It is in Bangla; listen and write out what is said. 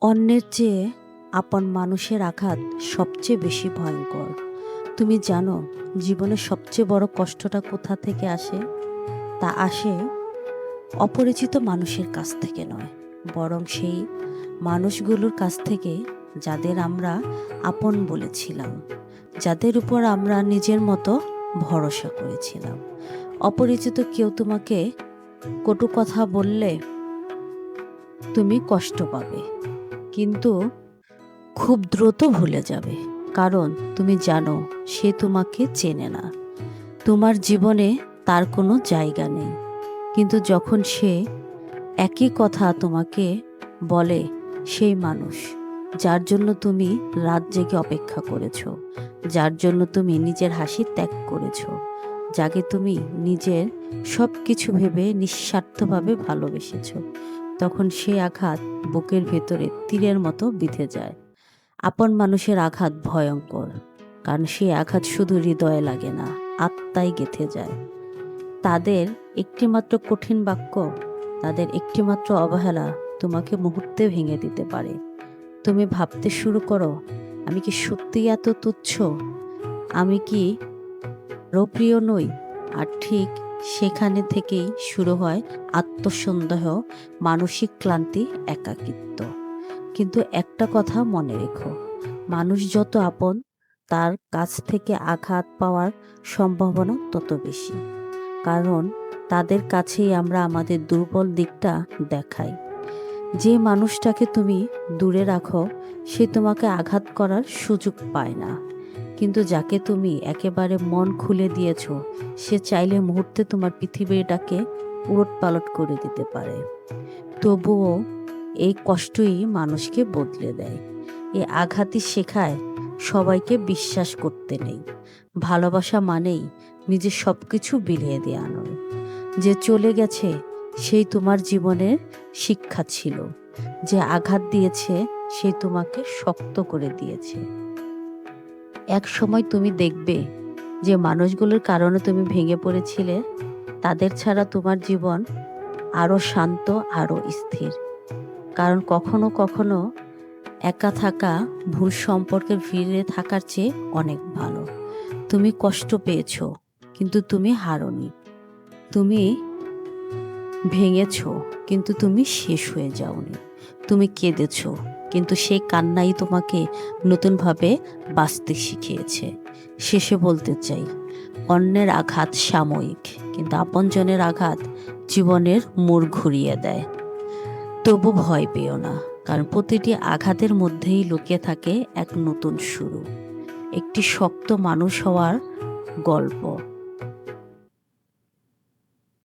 অন্যের চেয়ে আপন মানুষের আঘাত সবচেয়ে বেশি ভয়ঙ্কর। তুমি জানো জীবনের সবচেয়ে বড় কষ্টটা কোথা থেকে আসে? তা আসে অপরিচিত মানুষের কাছ থেকে নয়, বরং সেই মানুষগুলোর কাছ থেকে যাদের আমরা আপন বলেছিলাম, যাদের উপর আমরা নিজের মতো ভরসা করেছিলাম। অপরিচিত কেউ তোমাকে কটু কথা বললে তুমি কষ্ট পাবে, কিন্তু খুব দ্রুত ভুলে যাবে, কারণ তুমি জানো সে তোমাকে চেনে না, তোমার জীবনে তার কোনো জায়গা নেই। কিন্তু যখন সে একই কথা তোমাকে বলে, সেই মানুষ যার জন্য তুমি রাত জেগে অপেক্ষা করেছো, যার জন্য তুমি নিজের হাসি ত্যাগ করেছো, যাকে তুমি নিজের সব কিছু ভেবে নিঃস্বার্থভাবে ভালোবেসেছো, তখন সেই আঘাত বুকের ভেতরে তীরের মতো বিঁধে যায়। আপন মানুষের আঘাত ভয়ঙ্কর, কারণ সেই আঘাত শুধু হৃদয়ে লাগে না, আত্মায় গেঁথে যায়। তাদের একটিমাত্র কঠিন বাক্য, তাদের একটিমাত্র অবহেলা তোমাকে মুহূর্তে ভেঙে দিতে পারে। তুমি ভাবতে শুরু করো, আমি কি সত্যিই এত তুচ্ছ? আমি কি প্রিয় নই? আর ঠিক সেখানে থেকেই শুরু হয় আত্মসন্দেহ, মানসিক ক্লান্তি, একাকিত্ব। কিন্তু একটা কথা মনে রেখো, মানুষ যত আপন, তার কাছ থেকে আঘাত পাওয়ার সম্ভাবনা তত বেশি। কারণ তাদের কাছেই আমরা আমাদের দুর্বল দিকটা দেখাই। যে মানুষটাকে তুমি দূরে রাখো, সে তোমাকে আঘাত করার সুযোগ পায় না। কিন্তু যাকে তুমি একেবারে মন খুলে দিয়েছ, সে চাইলে মুহূর্তে তোমার পৃথিবীটাকে উলটপালট করে দিতে পারে। তবুও এই কষ্টই মানুষকে বদলে দেয়। এই আঘাতই শেখায় সবাইকে বিশ্বাস করতে নেই। ভালোবাসা মানেই নিজের সব কিছু বিলিয়ে দেওয়া নয়। যে চলে গেছে সেই তোমার জীবনের শিক্ষা ছিল, যে আঘাত দিয়েছে সে তোমাকে শক্ত করে দিয়েছে। এক সময় তুমি দেখবে যে মানুষগুলোর কারণে তুমি ভেঙে পড়েছিলে, তাদের ছাড়া তোমার জীবন আরও শান্ত, আরও স্থির। কারণ কখনো কখনো একা থাকা ভুল সম্পর্কে ফিরে থাকার চেয়ে অনেক ভালো। তুমি কষ্ট পেয়েছো, কিন্তু তুমি হারোনি। তুমি ভেঙেছো, কিন্তু তুমি শেষ হয়ে যাওনি। তুমি কেঁদেছো, কিন্তু সেই কান্নাই তোমাকে নতুনভাবে বাঁচতে শিখিয়েছে। শেষে বলতে চাই, অন্যের আঘাত সাময়িক, কিন্তু আপনজনের আঘাত জীবনের মোড় ঘুরিয়ে দেয়। তবু ভয় পেও না, কারণ প্রতিটি আঘাতের মধ্যেই লুকিয়ে থাকে এক নতুন শুরু, একটি শক্ত মানুষ হওয়ার গল্প।